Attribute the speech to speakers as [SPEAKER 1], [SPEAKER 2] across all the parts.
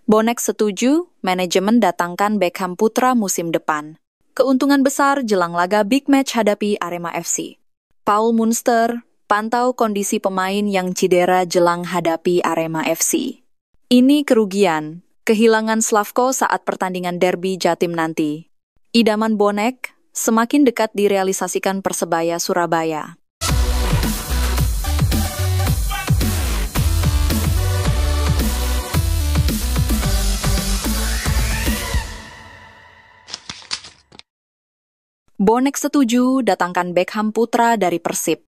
[SPEAKER 1] Bonek setuju, manajemen datangkan Beckham Putra musim depan. Keuntungan besar jelang laga big match hadapi Arema FC. Paul Munster, pantau kondisi pemain yang cedera jelang hadapi Arema FC. Ini kerugian, kehilangan Slavko saat pertandingan derby Jatim nanti. Idaman Bonek semakin dekat direalisasikan Persebaya Surabaya. Bonek setuju datangkan Beckham Putra dari Persib.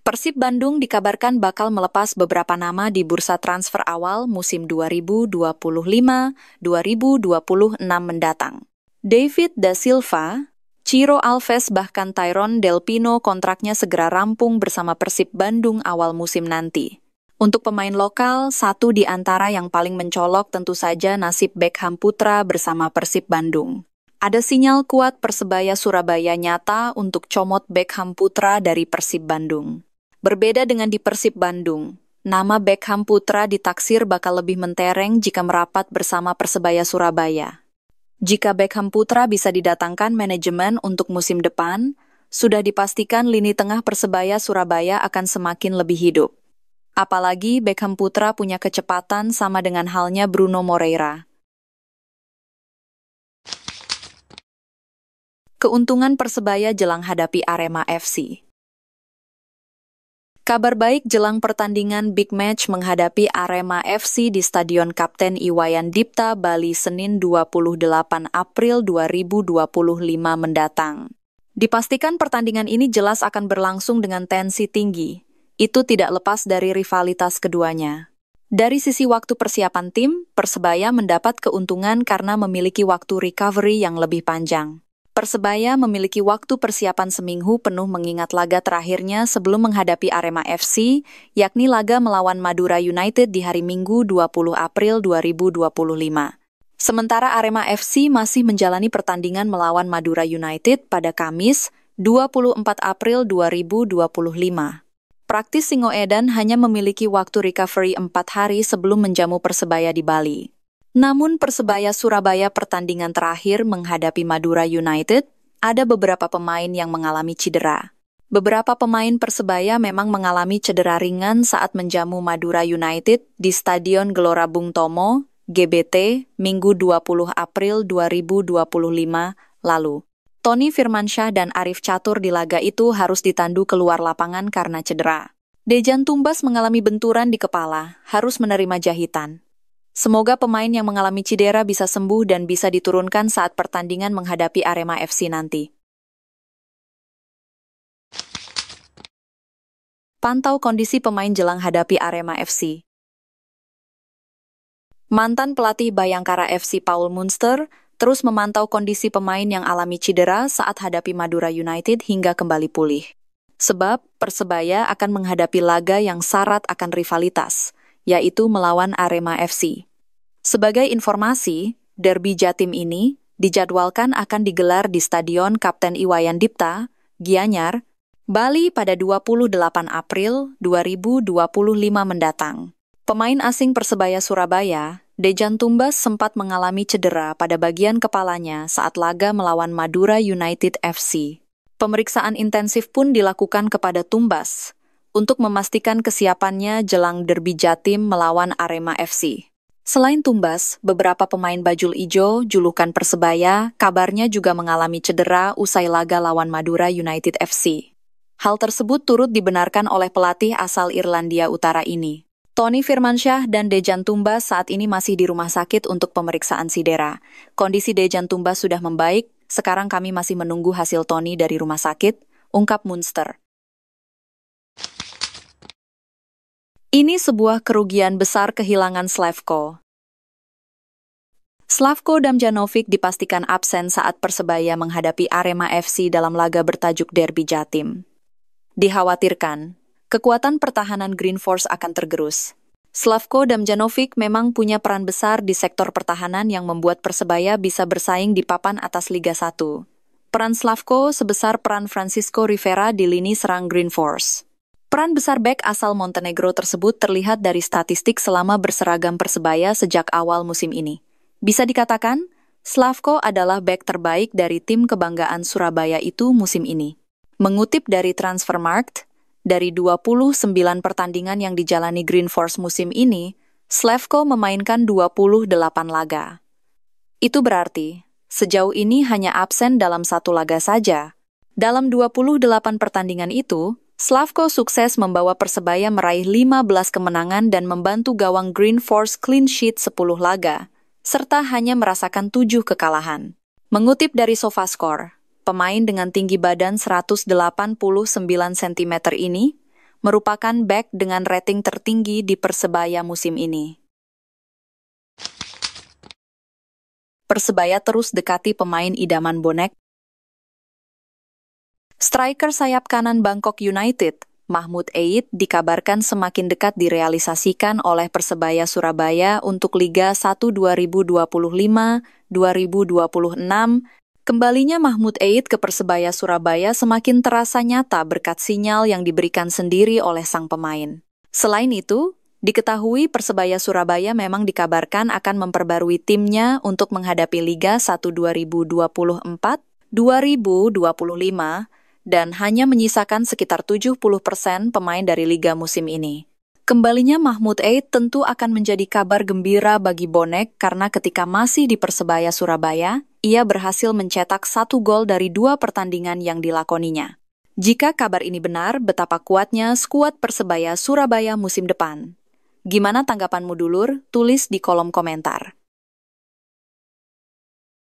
[SPEAKER 1] Persib Bandung dikabarkan bakal melepas beberapa nama di bursa transfer awal musim 2025-2026 mendatang. David Da Silva, Ciro Alves bahkan Tyrone Del Pino kontraknya segera rampung bersama Persib Bandung awal musim nanti. Untuk pemain lokal, satu di antara yang paling mencolok tentu saja nasib Beckham Putra bersama Persib Bandung. Ada sinyal kuat Persebaya Surabaya nyata untuk comot Beckham Putra dari Persib Bandung. Berbeda dengan di Persib Bandung, nama Beckham Putra ditaksir bakal lebih mentereng jika merapat bersama Persebaya Surabaya. Jika Beckham Putra bisa didatangkan manajemen untuk musim depan, sudah dipastikan lini tengah Persebaya Surabaya akan semakin lebih hidup. Apalagi Beckham Putra punya kecepatan sama dengan halnya Bruno Moreira. Keuntungan Persebaya jelang hadapi Arema FC. Kabar baik jelang pertandingan big match menghadapi Arema FC di Stadion Kapten Iwayan Dipta, Bali, Senin 28 April 2025 mendatang. Dipastikan pertandingan ini jelas akan berlangsung dengan tensi tinggi. Itu tidak lepas dari rivalitas keduanya. Dari sisi waktu persiapan tim, Persebaya mendapat keuntungan karena memiliki waktu recovery yang lebih panjang. Persebaya memiliki waktu persiapan seminggu penuh mengingat laga terakhirnya sebelum menghadapi Arema FC, yakni laga melawan Madura United di hari Minggu 20 April 2025. Sementara Arema FC masih menjalani pertandingan melawan Madura United pada Kamis, 24 April 2025. Praktis Singoedan hanya memiliki waktu recovery 4 hari sebelum menjamu Persebaya di Bali. Namun Persebaya Surabaya pertandingan terakhir menghadapi Madura United, ada beberapa pemain yang mengalami cedera. Beberapa pemain Persebaya memang mengalami cedera ringan saat menjamu Madura United di Stadion Gelora Bung Tomo, GBT, Minggu 20 April 2025 lalu. Tony Firmansyah dan Arif Catur di laga itu harus ditandu keluar lapangan karena cedera. Dejan Tumbas mengalami benturan di kepala, harus menerima jahitan. Semoga pemain yang mengalami cedera bisa sembuh dan bisa diturunkan saat pertandingan menghadapi Arema FC nanti. Pantau kondisi pemain jelang hadapi Arema FC. Mantan pelatih Bayangkara FC Paul Munster terus memantau kondisi pemain yang alami cedera saat hadapi Madura United hingga kembali pulih. Sebab Persebaya akan menghadapi laga yang syarat akan rivalitas, yaitu melawan Arema FC. Sebagai informasi, derby Jatim ini dijadwalkan akan digelar di Stadion Kapten Iwayan Dipta, Gianyar, Bali pada 28 April 2025 mendatang. Pemain asing Persebaya Surabaya, Dejan Tumbas sempat mengalami cedera pada bagian kepalanya saat laga melawan Madura United FC. Pemeriksaan intensif pun dilakukan kepada Tumbas untuk memastikan kesiapannya jelang derby Jatim melawan Arema FC. Selain Tumbas, beberapa pemain bajul ijo, julukan Persebaya, kabarnya juga mengalami cedera usai laga lawan Madura United FC. Hal tersebut turut dibenarkan oleh pelatih asal Irlandia Utara ini. Tony Firmansyah dan Dejan Tumbas saat ini masih di rumah sakit untuk pemeriksaan sidera. Kondisi Dejan Tumbas sudah membaik, sekarang kami masih menunggu hasil Tony dari rumah sakit, ungkap Munster. Ini sebuah kerugian besar kehilangan Slavko. Slavko Damjanovic dipastikan absen saat Persebaya menghadapi Arema FC dalam laga bertajuk Derby Jatim. Dikhawatirkan, kekuatan pertahanan Green Force akan tergerus. Slavko Damjanovic memang punya peran besar di sektor pertahanan yang membuat Persebaya bisa bersaing di papan atas Liga 1. Peran Slavko sebesar peran Francisco Rivera di lini serang Green Force. Peran besar bek asal Montenegro tersebut terlihat dari statistik selama berseragam Persebaya sejak awal musim ini. Bisa dikatakan, Slavko adalah bek terbaik dari tim kebanggaan Surabaya itu musim ini. Mengutip dari Transfermarkt, dari 29 pertandingan yang dijalani Green Force musim ini, Slavko memainkan 28 laga. Itu berarti, sejauh ini hanya absen dalam 1 laga saja. Dalam 28 pertandingan itu, Slavko sukses membawa Persebaya meraih 15 kemenangan dan membantu gawang Green Force clean sheet 10 laga, serta hanya merasakan 7 kekalahan. Mengutip dari SofaScore, pemain dengan tinggi badan 189 cm ini merupakan bek dengan rating tertinggi di Persebaya musim ini. Persebaya terus dekati pemain idaman bonek. Striker sayap kanan Bangkok United, Mahmud Eid, dikabarkan semakin dekat direalisasikan oleh Persebaya Surabaya untuk Liga 1 2025-2026. Kembalinya Mahmud Eid ke Persebaya Surabaya semakin terasa nyata berkat sinyal yang diberikan sendiri oleh sang pemain. Selain itu, diketahui Persebaya Surabaya memang dikabarkan akan memperbarui timnya untuk menghadapi Liga 1 2024-2025 dan hanya menyisakan sekitar 70% pemain dari liga musim ini. Kembalinya Mahmud Eid tentu akan menjadi kabar gembira bagi bonek karena ketika masih di Persebaya Surabaya, ia berhasil mencetak 1 gol dari 2 pertandingan yang dilakoninya. Jika kabar ini benar, betapa kuatnya skuad Persebaya Surabaya musim depan. Gimana tanggapanmu dulur? Tulis di kolom komentar.